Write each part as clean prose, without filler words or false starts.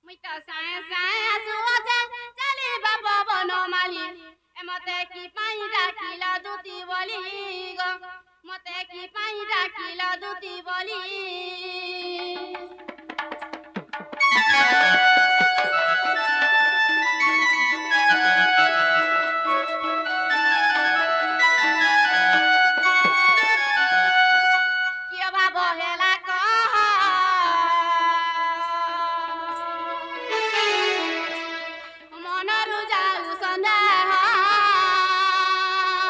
মুই তো সায়ে সায়ে আসুছে চালিবা পবন মালি মতে কি পাই ডাকিলা দুতি বলি গো মতে কি পাই ডাকিলা দুতি বলি কিয় ভাব হেলা কহ মনরু যাও সন্দেহ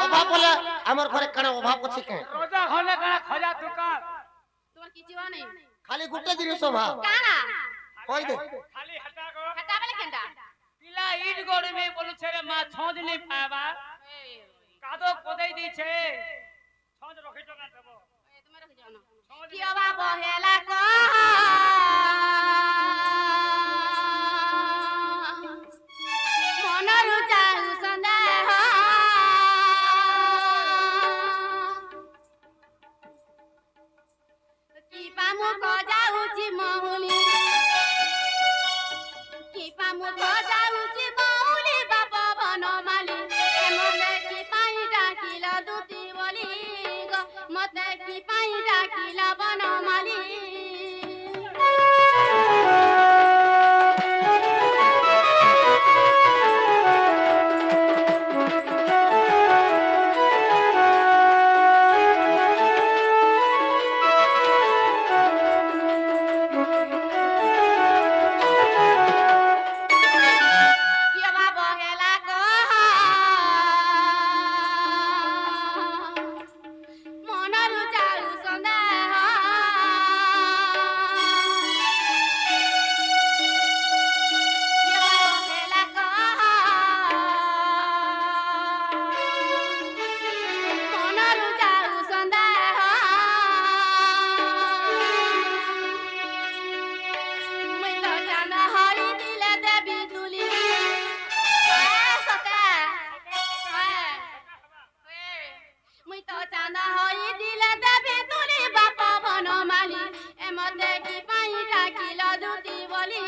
অভাব বলে আমার ঘরে কেন অভাব আছে কেন রোজা হলে কানা খজা দোকান তোমার কিছু নেই খালি গোটে জিনিস অভাব কানা কই দে খালি হাটা গো হেটা বলে কেনটা পিলা ইট গড়বে বলছে রে মা ছঁদ নি পাবা কাদো কোদাই দিছে ছঁদ রখিছ না দেব তুমি রাখি যাও না কিয় ভাব হেলা কহ মনরু যাও সন্দেহ কি পামু যাউছি মহুলি কি পামু যাউছি মহুলি বাপ বনমালি মতে কি পাই ডাকিল দুতি বলি গো মতে কি পাই ডাকিল বনমালি কিয় ভাব হেলা কহ মনরু যাও সন্দেহ কিয় ভাব হেলা কহ মনরু যাও সন্দেহ মুই তো চাঁদ হরি দিলে দেবী তুলি সতে মুই তো চাঁদ হরি দিলে দেবী তুলি বাপ বনমালি মতে কি পাই ডাকিল দুতি বলি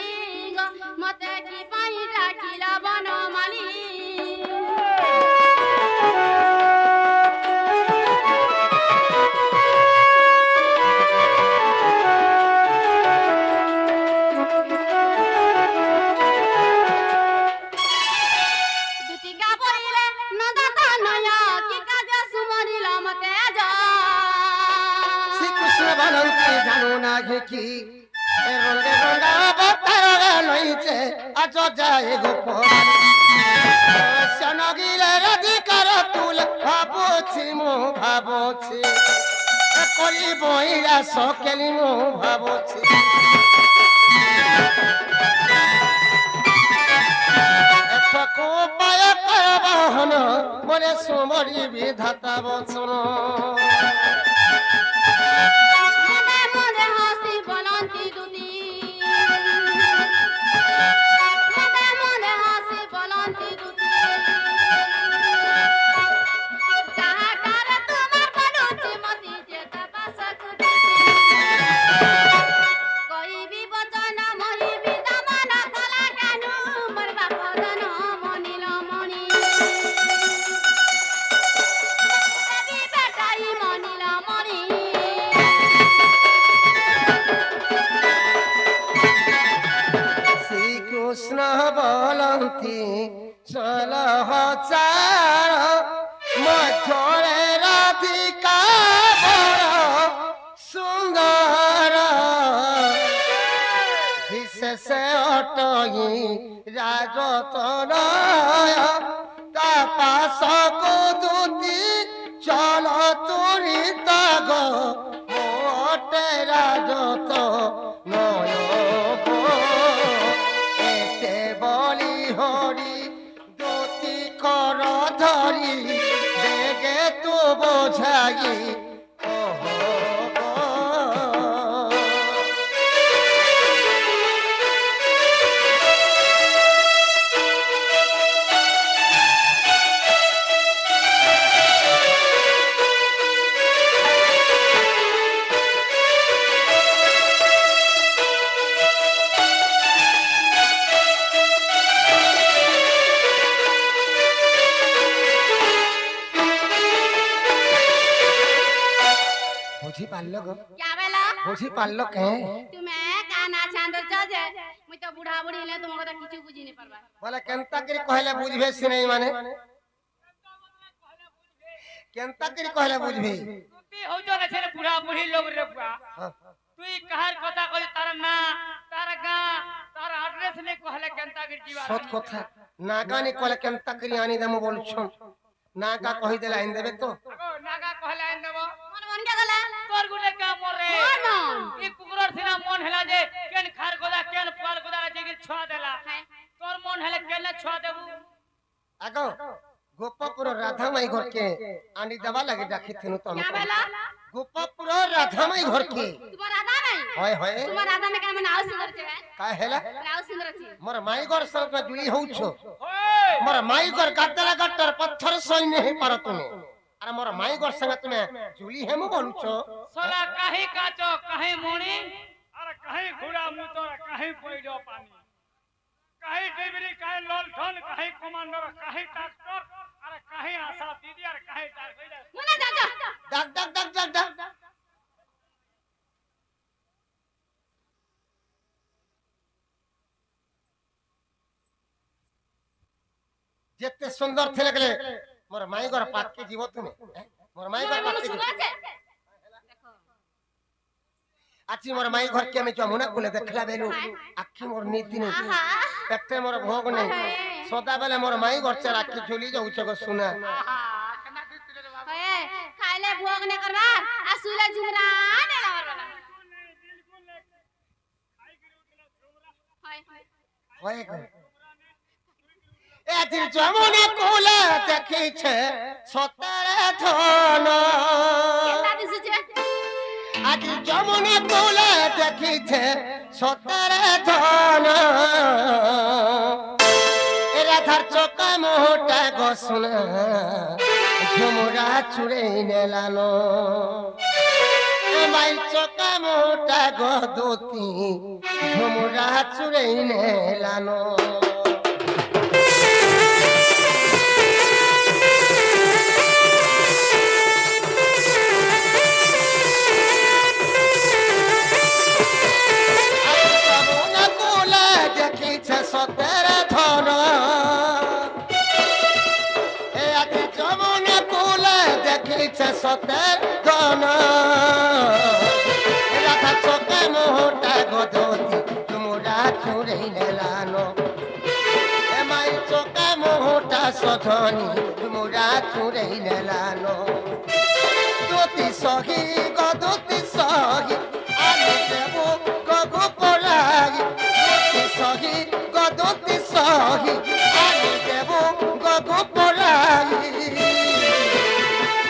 গো মতে কি পাই ডাকিল বনমালি দুতি গাবইলে নদত নয় কি কাজ সুমরিল মতে যা শ্রীকৃষ্ণ বলন্তি জানো না ঘেকি রঙ্গে রঙ্গা অবতার লইছে আজ যায় গোপন সনগিলে রাধিকার তুল ভাবুছি মু ভাবুছি করি বইরা সকেলি মু ভাবুছি এতকু পায় করবহন মনে সুমরি বিধাতা বচন মনে মনে হাসি বলন্তি দুতি মনে মনে হাসি বলন্তি দুতি কাহাকার তোমার বলুছি মতি যেতে বাসকুতি কইবি বচন মরিবি দমন কলা কেনু মোর বাপ ধন মনিল মণি দেবী বেটাই মনিল মণি শ্রীকৃষ্ণ বলন্তি চলহ চার মধ্যরে রাধিকা বড় সুন্দর বিশেষ অটই রাজতনয় তা পাশকু দুতি চল তুরিত গো মোটে রাজত নয় এতে বলি হরি দুতি কর ধরি বেগে তু বোঝাই বুঝি পারলো গো क्या बेला বুঝি পারলো কে तुम्हें काना चांद चजे मुई तो बुढ़ा बुढ़ी ले तुम কথা কিছু বুঝি নি পারবা বলে কেনতা করে কইলে বুঝবে সি নাই মানে কেনতা করে কইলে বুঝবি তুই হইতো না ছেলে বুড়া বুড়ি লোক রে বুড়া তুই কাহার কথা কই তার না তার গা তার অ্যাড্রেস নে কইলে কেনতা করে দিবা সত কথা নাগানি কইলে কেনতা করে আনি দেমু বলছ নাগা কই দেলা আইন দেবে তো আগো নাগা কইলে আইন দেব মন মন কে গলা তোর গুলে কা পরে মন মন এই কুকুরর সিনা মন হেলা যে কেন খার গোদা কেন পাল গোদা যে কি ছোয়া দেলা তোর মন হেলে কেন ছোয়া দেবু আগো গোপপুর রাধামাই ঘরকে আনি দেবা লাগে ডাকিথিনু তো আমি क्या बेला গোপপুর রাধামাই ঘরকে तुम्हार राधा नहीं হয় হয় तुम्हार राधा में केन नाव सुंदर छे কা হেলা नाव सुंदर छे মোর মাই ঘর সঙ্গে জুলি হউছ ওই মোর মাই ঘর গাদ্দারা গাদ্দার পত্থর সৈন্য হে পারো তুমি আর মোর মাই ঘর সঙ্গে তুমি জুলি হেমু বলছ सोला काहे काचो काहे मोणी अरे काहे घोड़ा मुतोर काहे पइडो पानी काहे ड्राइवरी काहे ललठन काहे कमांडर काहे ट्रैक्टर अरे काहे आशा दीदी अरे काहे तार कइला मुना जा जा ডাক ডাক ডাক ডাক ডাক যেতে সুন্দর থিলে গেলে মোর মাই ঘর পাতকে জীব তুমি মোর মাই ঘর পাতকে सुंदर छे देखो আছি মোর মাই ঘর কে আমি যমুনা কোলে দেখলা বেলু আখি মোর নীতি নেই आहा পেটে মোর ভোগ নেই সদা বেলে মোর মাই ঘর চার আখি ঝুলি যাউছ গো সুনা ए खाइले भोग ने करबा असुले झुमरा ने लावरला हाय হয় গো এতি যমুনা কোলে দেখিছে সতরে ধন केता दिसु छे আজ যমুনা কোলে দেখিছে সতরে ধন এ রাধার চোকা মোটা গো শুনা ঝুমুরা চুড়ে নেলানো এ মাই চোকা মোটা গো দোতি ঝুমুরা চুড়ে নেলানো যমুনা কোলে দেখিছে সতেরে ধন এ আজ যমুনা কোলে দেখিছে সতের ধন রাধা চোখে মোটা গদতি তোমরা চুরে নেলানো এ মাই চোখে মোটা সধনি তোমরা চুরে নেলানো দতি সহি গদতি সহি আমি দেব গগু পড়াই দতি সহি গদতি সহি আমি দেব গগু পড়াই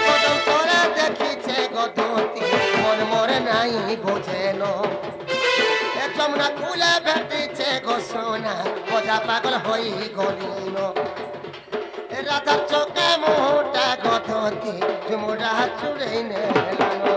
কদম তোরা দেখিছে গদতি মন মরে নাই বোঝেন এ যমুনা কুলে ভেটিছে গো সোনা বোঝা পাগল হই গলিন এ রাধার চোখে মোটা গদতি ঝুমুরা চুড়ে নেলানো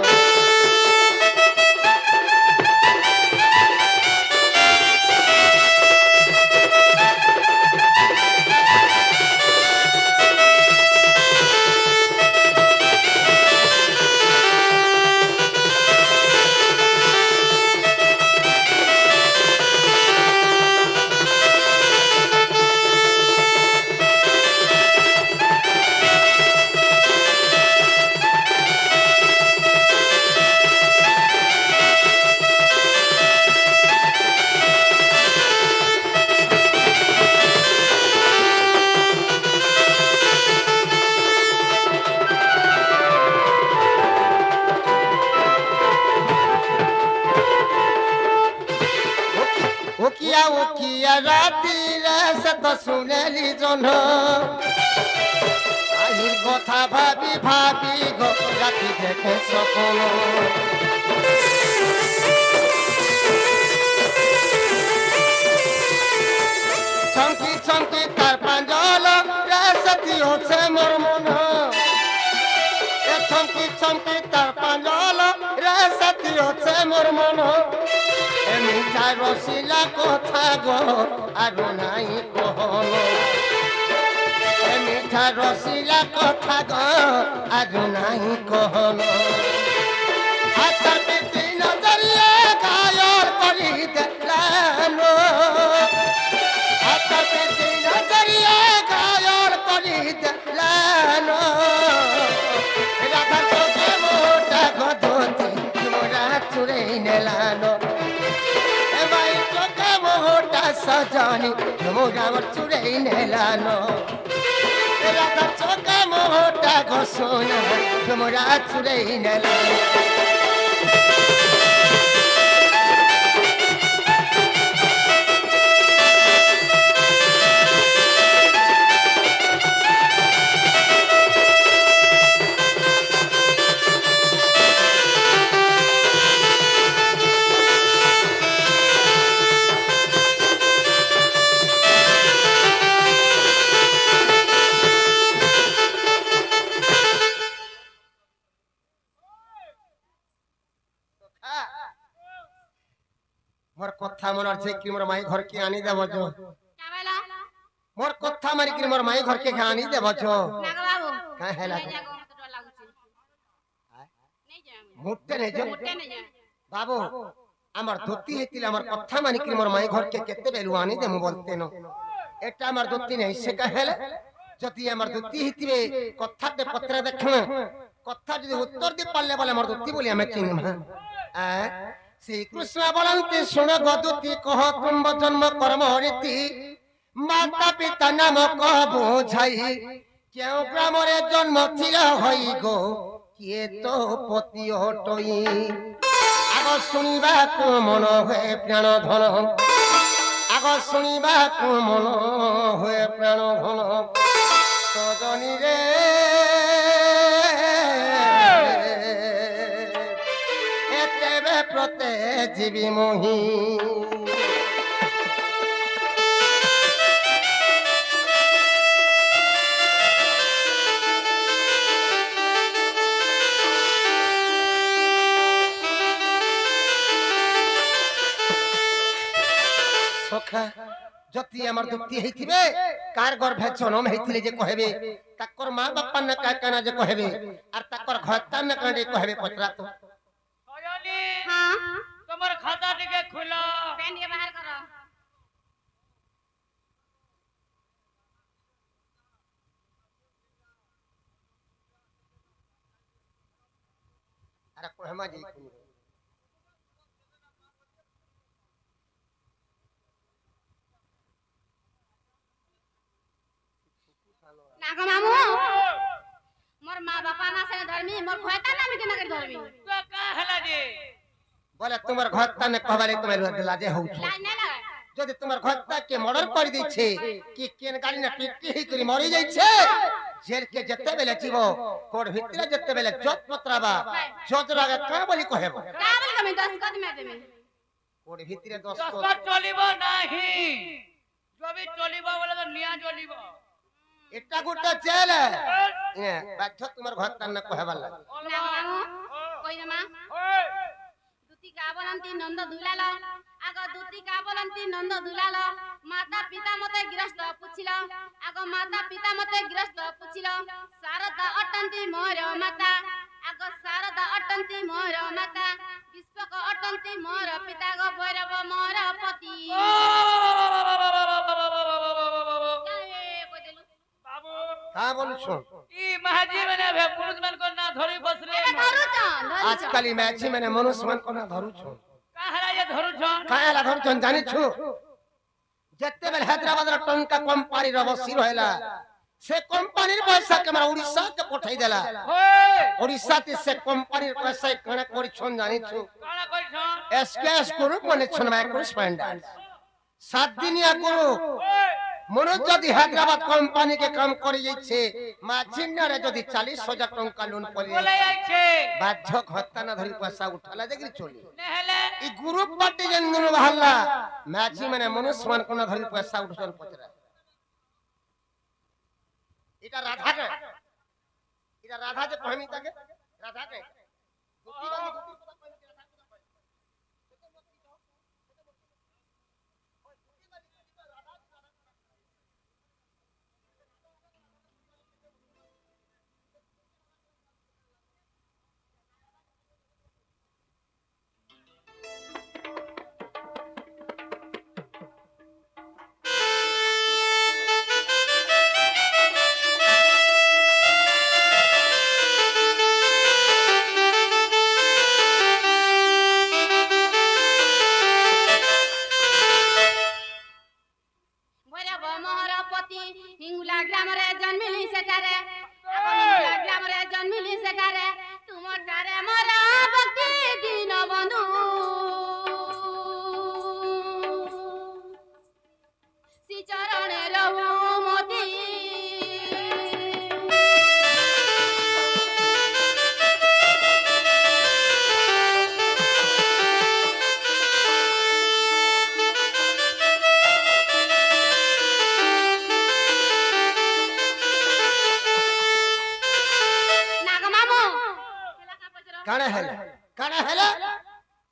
ওকিয়া রাতি রে তো শুনেলি জন আহির কথা ভাবি ভাবি গো রাতি দেখে স্বপ্ন চমকি চমকি তার পাঞ্জল রে সতী হচ্ছে মোর মন এ চমকি চমকি তার পাঞ্জল রে সতী হচ্ছে মোর মন এ মিঠা রসিলা কথা গো আর নাই কহন এ মিঠা রসিলা কথা গো আর নাই কহন নজরিয়া গায়ল করি দেলানো রাধা চোখে মোটা গধতি মোরা চুরে নেলানো এ ভাই চোখে মোটা সজনি মোরা চুরে নেলানো রাধা চোখে মোটা ঘোষণা মোরা চুরে নেলানো मोर कथा मन अच्छे कि मोर माई घर के आनी देव जो क्या बोला मोर कथा मारी कि मोर माई घर के आनी देव जो नागा बाबू काहे हैला नहीं जागो तो डर लागुची नहीं जाए मुट्टे नहीं जो मुट्टे नहीं जाए बाबू আমার ধুতি হেতিলে আমার কথা মানি কি মোর মাই ঘরকে কেতে বেলু আনি দে মু বলতে ন এটা আমার ধুতি নাই সে কহেলে যদি আমার ধুতি হেতিবে কথাতে পত্রে দেখম কথা যদি উত্তর দি পারলে বলে আমার ধুতি বলি আমি চিনমা শ্রী কৃষ্ণ বলন্তি শুণ গদুতি কহ কুম্ভ জন্ম কর্ম রীতি মাতা পিতা নাম কহ বুঝাই কেউ গ্রামরে জন্ম ছিল হই গো কিয়ে তো পতি হটই আগ শুনিবাকু মন হয়ে প্রাণ ধন আগ শুনিবাকু মন হয়ে প্রাণ ধন সজনী রে এতেবে প্রতে জীবী মোহি সখা যদি আমার দুঃখী হইতিবে কার গর্ভে জন্ম হইতিলে যে কহেবে তাকর মা বাপা না কাকানা যে কহেবে আর তাকর ঘরতা না কানে কহেবে পচরা তো সজনী हाँ তোমার খাতা টিকে খুলো पेन ये बाहर करो আরে কহেমা যাই কোনি नागा मामू मोर माँ बापा ना से धर्मी मोर खोता ना में के नगर धर्मी তো কা হেলা যে বলে তোমার ঘরতা না কহবালে তোমার লাজে হউছ लाज नहीं लगा যদি তোমার ঘরতা কে মর্ডার করে দিছে কি কেন গাড়ি না পিটি হই করি মরি যাইছে জেল কে যেতে বেলে জীব কোড ভিতরে যেতে বেলে জত পত্রাবা জত রাগে কা বলি কহেব क्या बोल कमी 10 कद में देबे কোড ভিতরে দোস্ত দস্ত চলিব নাহি যদি চলিব বলে তো নিয়া চলিব এটা গোটা জেল এ বাধ্য তোমার ঘরতা না কহেবার লাগে नागा मामू कोई ना मां ওই दुती का बोलंती नंद दुलाल आगो दुती का बोलंती नंद दुलाल माता पिता मते गृहस्थ पुछिल आगो माता पिता मते गृहस्थ पुछिल शारदा अटंती मोर माता आगो शारदा अटंती मोर माता विश्वक अटंती मोर पिता गो भैरव मोर पति বাবু কা বলছো ই মাহাজি মানে ভে পুরুষ মান কো না ধরি বসলে আজকালি ম্যাচি মানে মনুষ্য মান কোনা ধরুছ কাহারা যে ধরুছন কায়ালা ধরছন জানিছু যেতেবেলে হায়দ্রাবাদর টঙ্কা কোম্পানির বসি রহিলা সে কোম্পানির পয়সা কেমন উড়িষ্যা কে পঠাই দেলা ওই ওড়িশাতে সে কোম্পানির পয়সা কানা করিছন জানিছু কানা কইছন এসকেএস গ্রুপ মানে ছন মাইক্রোস্পেন্ডার 7 দিনিয়া গ্রুপ ওই মনে যদি হায়দ্রাবাদ কোম্পানি কে কাম করে যাইছে মাঝিনারে যদি 40,000 টাকা লোন পড়ে বলে যাচ্ছে বাধ্য হত্যা না ধরি পয়সা উঠালা দেখি চলি নেহলে এই গ্রুপ পার্টি যেন বাহারলা ম্যাচি মানে মনুষ্য মান কোন ধরি পয়সা উঠছন পচরা এটা রাধা কে এটা রাধা যে কহমি তাকে রাধা কে দুটি বাঙ্গি দুটি কথা কইনি রাধা কথা কই काणे हेले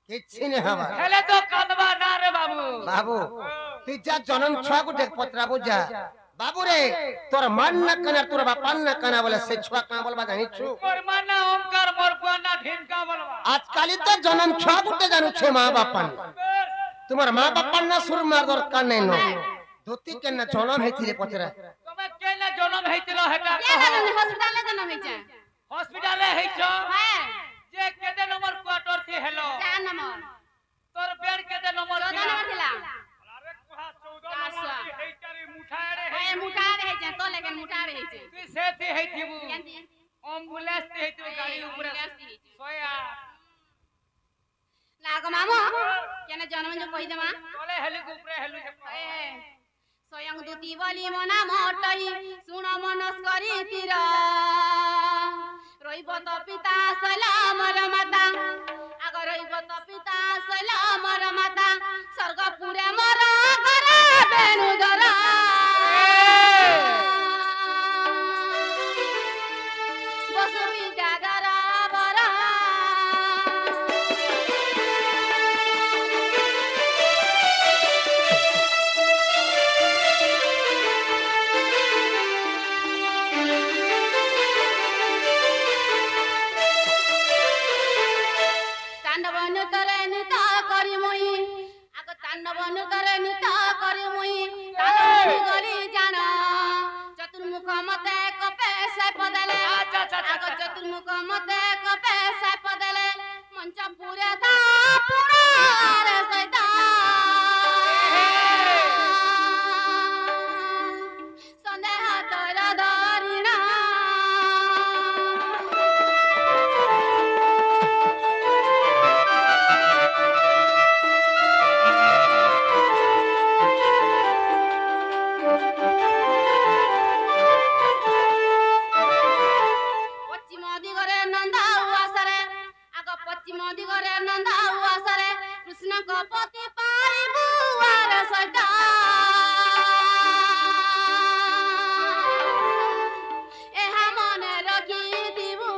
किछि ने हवा हेले तो कांदवा ना रे बाबू बाबू तू जा जन्म छुआ को देख पत्रा बुझा बाबू रे तोर मन न कना तोर बापन न कना बोले से छुआ का बोलबा जानि छु और मन ओमकार मोर पुआना ढिनका बोलबा आजकल तो जन्म छुआ को जानू छे मां बापन तुम्हार मां बापन न सुर मार दर काने नो धोती के न जन्म हेथिले पत्रा तमे केना जन्म हेतिलो हेटा के जाने हॉस्पिटल ले जन्म होई छै हॉस्पिटल ले हेइ छ हां जे केते नंबर क्वार्टर थी हेलो 4 नंबर तोर बेड केते नंबर 14 नंबर थिला अरे कुहा 14 नंबर की हेइ तारी मुठा रे ए मुठा रहे छै तो लेकिन मुठा रहे छै तू से थी हेइ थीबू केंदी एम्बुलेंस थी तू गाड़ी ऊपर सोया लाग मामो केने जन्म जो कहि देमा तोले हेलि के ऊपर हेलु जे ए स्वयं दूती बोली मना मोटई सुण मनस करी तीर रहिब त पिता सलाम र माता आग रहिब त पिता सलाम र माता स्वर्ग पुरे मर घर बेनु दर बसु विद्या दर बरा चतुर्मुख मते कपे से पदले चतुर्मुख मते कपे से पदले मंच पूरे था पुरार सैता संदेह तोर धरिना पश्चिम दिगरे नंदा उआसरे कृष्ण को पति पारिबु आर सदा एहा मने रखी दिबु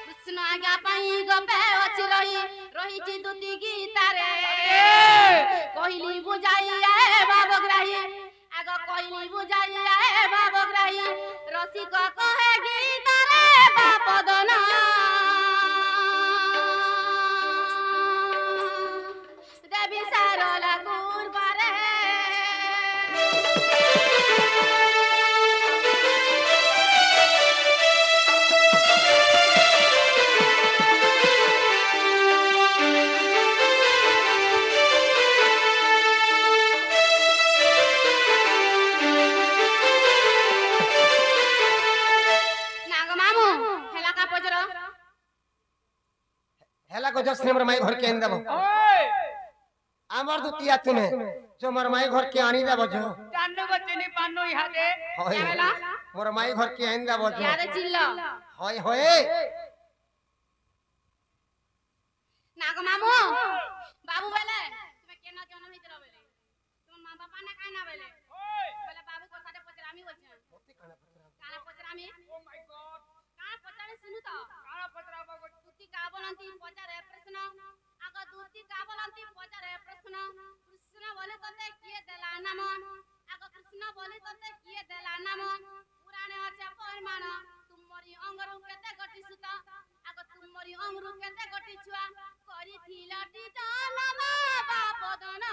कृष्ण आज्ञा पाई गपे अछि रही छी दुती गीतारे कहली बुझाई आए बाबग्राही आग कहली बुझाई आए बाबग्राही रसिक कहे गीतारे बापदना देवी सारला गुरबारे हेला को जस हमर माई घर के आनि देबो ओए हमर दुतिया तुने जो हमर माई घर के आनि देबो जो जान्नु बचनी पानु इहा दे होय मोर माई घर के आनि देबो जो याद चिल्ला होय होय नाग मामू बाबू बोले तुम्हें केना जन्म हितरा बोले तुम मां बापा ना काना बोले बोले बाबू को साथे पचरामी होचे काना पचरामी ओ माय गॉड काना पचरामी सुनु तो काना पचराबा को दूती का बोलंती पचारे प्रश्न आग दूती का बोलंती पचारे प्रश्न कृष्ण बोले तते किए देला नाम आग कृष्ण बोले तते किए देला नाम पुराणे আছে परमाण तुमरी अंगरु केते गटी सुत आग तुमरी अंगरु केते गटी छुआ करिथिलाटी जनमा बापदन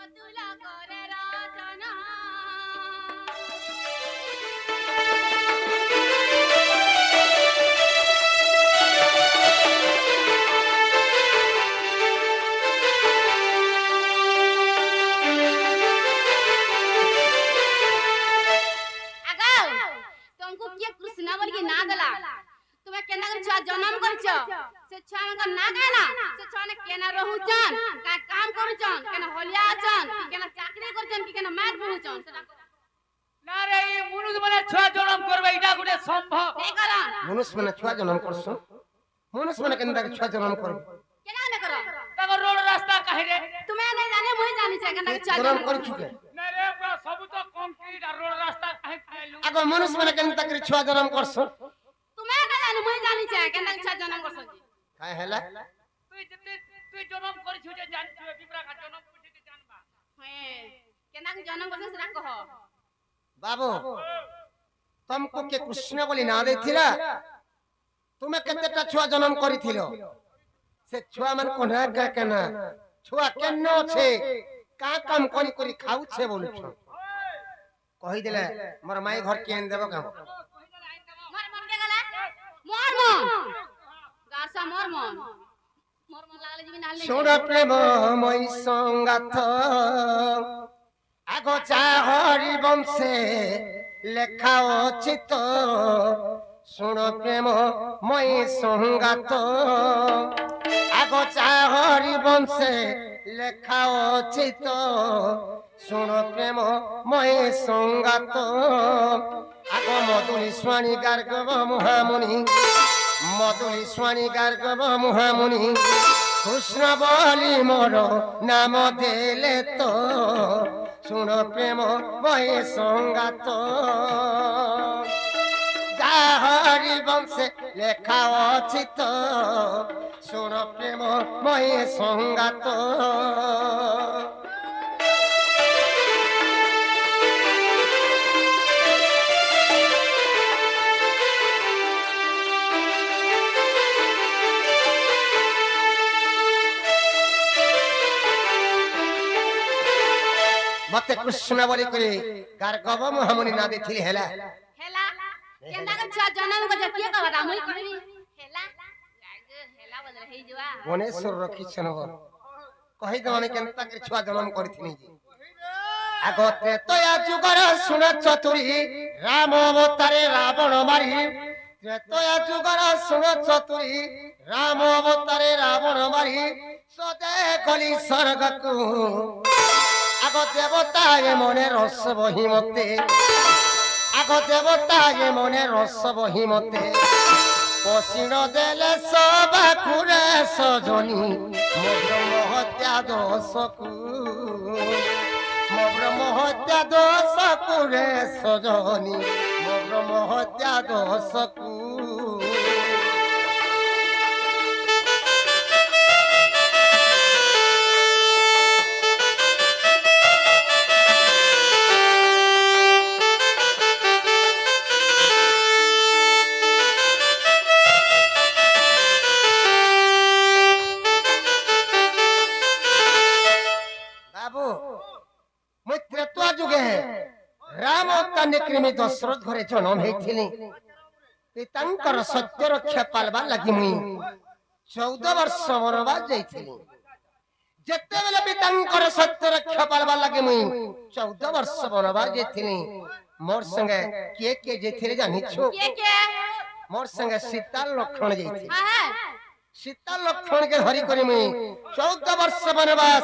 अतुल करे रचना जन्म करछ से छुआ में ना कहना से छुआ ने केना रहउचन का काम करूचन केना होलिया अचन केना चाकरी करचन कि केना मार पहुचन ना रे मुनुद मने छुआ जन्म এইটা গুটে সম্ভব এই করা মনুষ্য মানে ছুয়া জন্ম করছো মনুষ্য মানে কেন তাকে ছুয়া জন্ম করবে কেন না করো তাকে রোড রাস্তা কাহিরে তুমি নাই জানে মুই জানি চাই কেন চাই জন্ম করছু কে না রে পুরা সবু তো কংক্রিট আর রোড রাস্তা কাহি খাইলু আগে মনুষ্য মানে কেন তাকে ছুয়া জন্ম করছো তুমি না জানে মুই জানি চাই কেন চাই জন্ম করছ কাই হেলা তুই জন্ম করিছু যে জানছু বিপ্রা কা জন্ম কইতে জানবা হ্যাঁ কেন জন্ম করছ সেটা কহ बाबू तुमको के कृष्ण बोली ना देथिला तुमे केतेटा छुआ जन्म करिथिलो से छुआ मन कोना का केना छुआ केनो छे का काम करी करी खाउ छे बोलु छ कहि देले मोर माई घर केन देबो काम मर मर के गला मोर मन गासा मोर मन लागले जिबि नाले सुन प्रेम মই संगाथ आगो चाहरी बंशे लेखा चित शुण प्रेम मई संगात आगो चाहरी बंशे लेखा चित शुण प्रेम मई संगात आगो मधुरी स्वाणी गार्गव महामुनि मधुरी स्वाणी गार्गव महामुनि कृष्ण बोली मोर नाम देले तो शुण प्रेम मय संगात जाहरी वंशे लेखा अछि तो शुण प्रेम मय संगात मते कृष्ण बोली करे गार्गव महामुनि ना देथिली हेला हेला केना के चाय जन्म को जकिए कहबा मुई कहबी हेला हेला बदल हेई जुआ गणेश्वर रखी छनब कहि दमाने केनता के छुआ जन्म करथिनी जी आगते तया जुगर सुन चतुरी राम अवतारे रावण मारी त्रेतया जुगर सुन चतुरी राम अवतारे रावण मारी सदे गली स्वर्ग को आग देवता ये मने रस बही मते आग देवता ये मने रस बही मते पसीन देले सबा कुरे सजनी मोर हत्या दोषकु मोर हत्या दोष कुरे सजनी मोर हत्या दोषकु कृमि दशरथ घरे जन्म हेथिली पितांकर सत्य रक्षा पालबा लगी मुई 14 वर्ष वनवास जाइथिली जते बेले पितांकर सत्य रक्षा पालबा लगी मुई 14 वर्ष वनवास जाइथिली मोर संगे के जेथिले जानि छु के मोर संगे सीता लक्ष्मण जाइथिली हां सीता लक्ष्मण के धरी करी मुई 14 वर्ष वनवास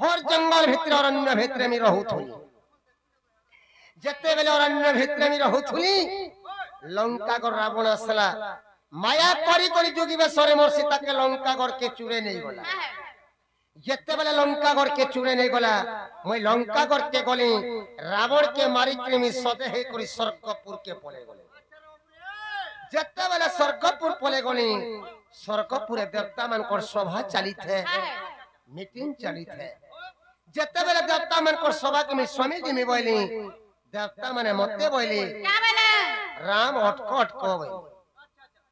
हर जंगल भितर अरण्य भितर मी रहउथली जते बेले अरण्य भितर मी रहउथली लंका को रावण असला माया करी करी जोगी बेसरे मोर सीता के लंका घर के चूरे नहीं गला जते बेले लंका घर के चूरे नहीं गला मैं लंका घर के गली रावण के मारी के मी सदे हे करी स्वर्गपुर के पले गले जते बेले स्वर्गपुर पले गली स्वर्गपुर देवता मन को सभा चली थे मीटिंग चली थे जते बेले देवता मन को सभा के मी स्वामी जी मी बोली देवता माने मते बोली क्या बोले राम अटकट को बोली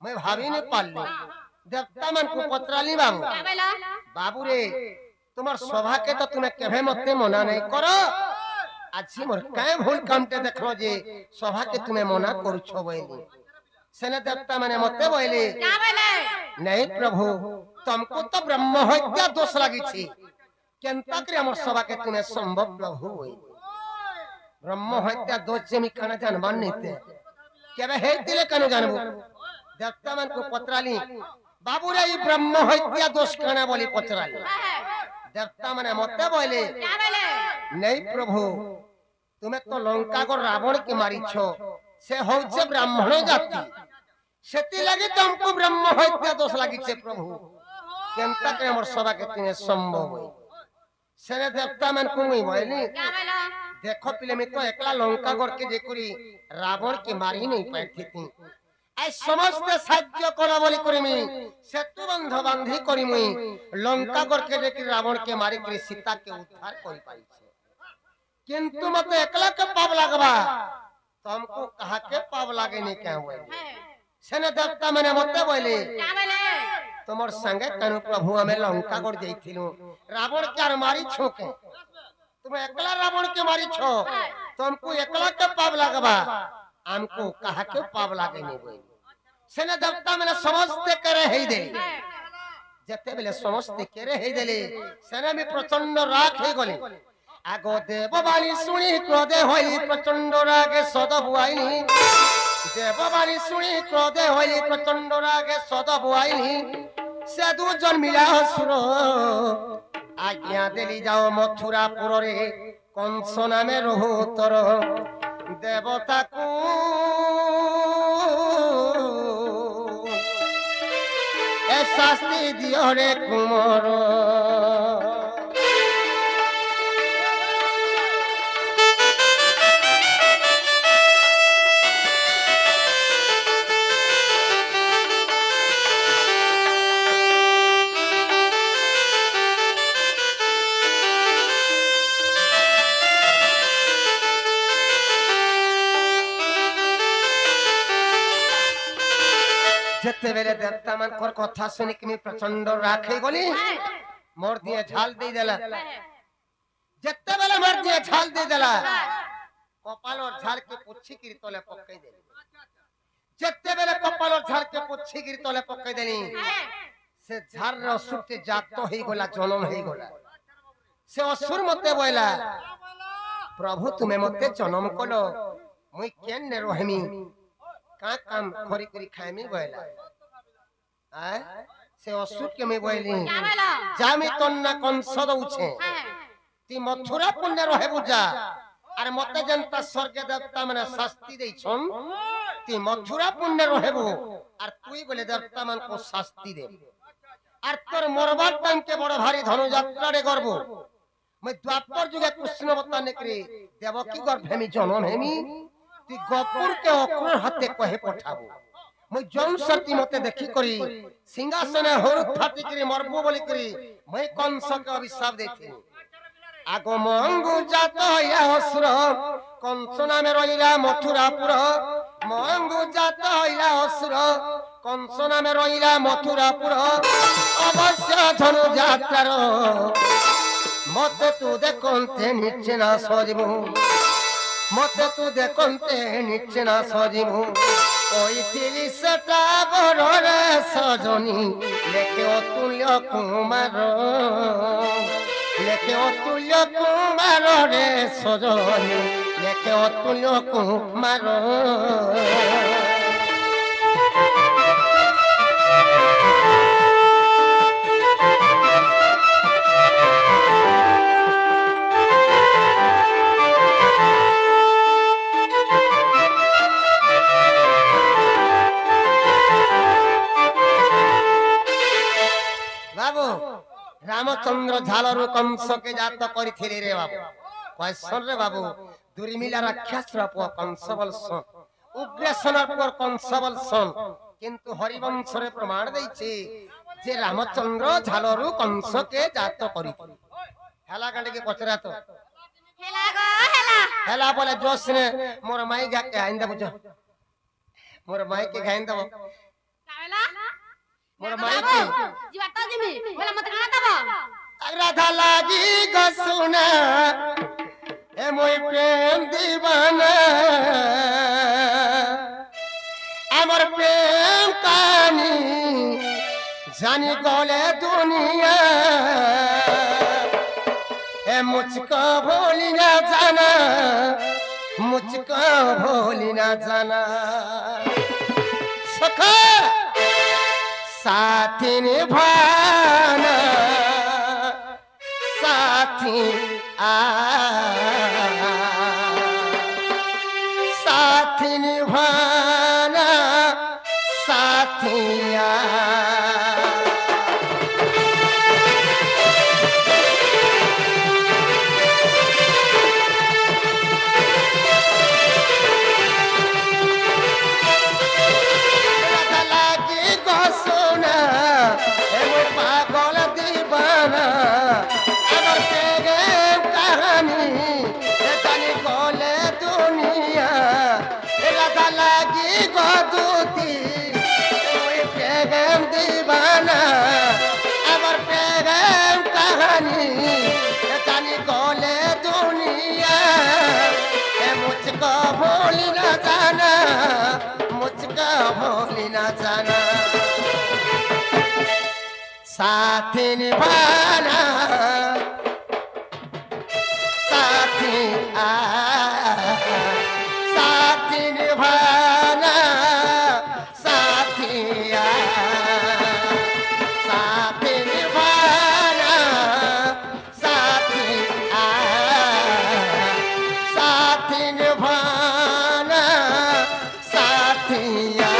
मैं भाभी ने पाली देवता मन को पत्राली बाबू क्या बोला बाबू रे तुम्हार सभा के तो तुम्हें केभे मते मना नहीं करो आज मोर काय भूल कामते देखलो जे सभा के तुम्हें मना करूछो बोली सेना देवता माने मते बोली क्या बोले नहीं प्रभु तुमको तो ब्रह्म हत्या दोष लगी थी केनता करे हमर सभा के तुम्हें संभव प्रभु होई ब्रह्म हत्या दोष जेमी काना जानबान नैते केबे हेतिले कानो जानबो देवता मन को पत्राली बाबू रे ब्रह्म हत्या दोष काना बोली पत्राली देवता माने मते बोले क्या बोले नहीं प्रभु तुम्हें तो लंका को रावण के मारी छो से होचे ब्राह्मण जाति सेति लगी तुमको ब्रह्म हत्या दोष लगी छे प्रभु केनता के हमर सभा के तिने संभव होई सेने देवता मन कोई बोलनी क्या बोला देखो पिले में तो एकला लंका गढ़ के जेकुरी रावण के मारी नहीं पाती थी आई समस्त साध्य करा बोली करी मी सेतु बंध बांधी करी मी लंका गढ़ के जेकुरी रावण के मारी करी सीता के उद्धार करी पाई छे किंतु मते एकला के पाप लागबा तो हमको कहा के पाप लागे नहीं क्या हुए सेने देवता मैंने मते बोले क्या बोले तुमर संगे कनु प्रभु हमें लंका गढ़ जाइथिलु रावण के मारी छोके तुम एकला रावण के मारी छो तो हमको एकला के पाप लागबा हमको कहा के पाप लागे नहीं बोई सेने देवता मैंने समझते करे हे दे जते बेले समझते करे हे देले सेने में प्रचंड राग हे गले आगो देववाणी सुनी क्रोधे होई प्रचंड रागे सद बुआईनी देववाणी सुनी क्रोधे होई प्रचंड रागे सद बुआईनी से दु जन मिला असुर आज्ञा देली जाओ मथुरापुर रे कंस नामे रहुतर देवता को ए शास्ति दियो रे कुमार जते बेले देवता मन कर कथा सुनि कि प्रचंड राखे गली मोर दिए झाल दे देला जते बेले मोर दिए झाल दे देला कपाल और झाल के पुच्छी की तले पकई देली जते बेले कपाल और झाल के पुच्छी की तले पकई देली से झार रे असुर के जात तो ही गला जन्म ही गला से असुर मते बोला प्रभु तुम्हें मते जन्म कलो मुई केन ने रहमी का काम खरी करी खाए में गयला आ से असुर के में गयली क्या बोला जामी तन्ना कंस दउछे ती मथुरा पुण्य रहे बुझा अरे मते जनता स्वर्ग देवता माने शास्ति देई छन ती मथुरा पुण्य रहेबो और तुई बोले देवता मान को शास्ति दे और तोर मरबार टाइम के बड़ भारी धनु यात्रा रे करबो मैं द्वापर जुगे कृष्ण बताने करे देवकी गर्भ में जन्म हेमी ती गपुर के अक्रूर हाथे कहे पठाबो मैं जौन सती मते देखि करी सिंहासन होर फाटी करी मरबो बोली करी मैं कंस के अभिशाप देथि आगो मंगु जात या असुर कंस नामे रहिला मथुरापुर मंगु जात या असुर कंस नामे रहिला मथुरापुर अवश्य धनु यात्रार मते तू देखते नीचे ना सजिबु मते तू देखते नीचे ना सजिबु ओई 30टा बररे सजनी लेखे अतुल्य कुमार लेखे अतुल्य कुमार रे सजनी लेखे अतुल्य कुमार रामचंद्र झालरू कंस के जात करिथिले रे बाबू क्वेश्चन रे बाबू दुर्मिला राक्षस रप कंस बलसन उग्रसेन पर कंस बलसन किंतु हरिवंश रे प्रमाण दैछे जे रामचंद्र झालरू कंस के जात करिथिले हेला गंडे के पचरा तो हेला गो हेला हेला बोले जोश ने मोर माई गा के आइंदा बुझ मोर माई के गाइंदा कावेला मोर माई के जीवाता जिमी बोला मत गाना दबो राधा लागी गसुना ए मोय प्रेम दीवाना अमर प्रेम कहानी जानी गले दुनिया ए मुझको भूली ना जाना मुझको भूली ना जाना सखा साथी निभाना साथी साथी निभाना साथिया पागल दीवाना अगर तेरे कहानी जानी कोले दुनिया लगा लगी गोदूती प्रेम दीवाना अगर प्रेम कहानी जानी कोले दुनिया मुझको भूल न जाना मुझको भूल न जाना साथी निभाना साथी साथी निभाना साथिया साथी निभाना साथी साथी निभाना साथिया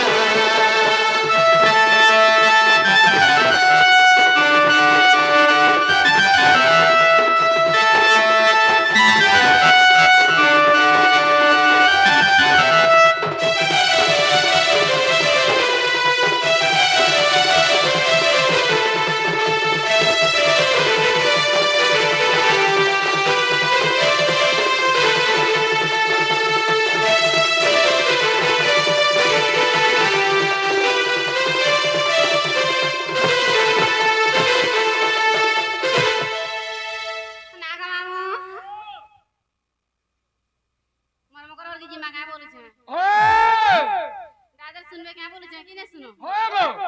দাদা শুনবে কে বলেছে কি না শুনো हो गो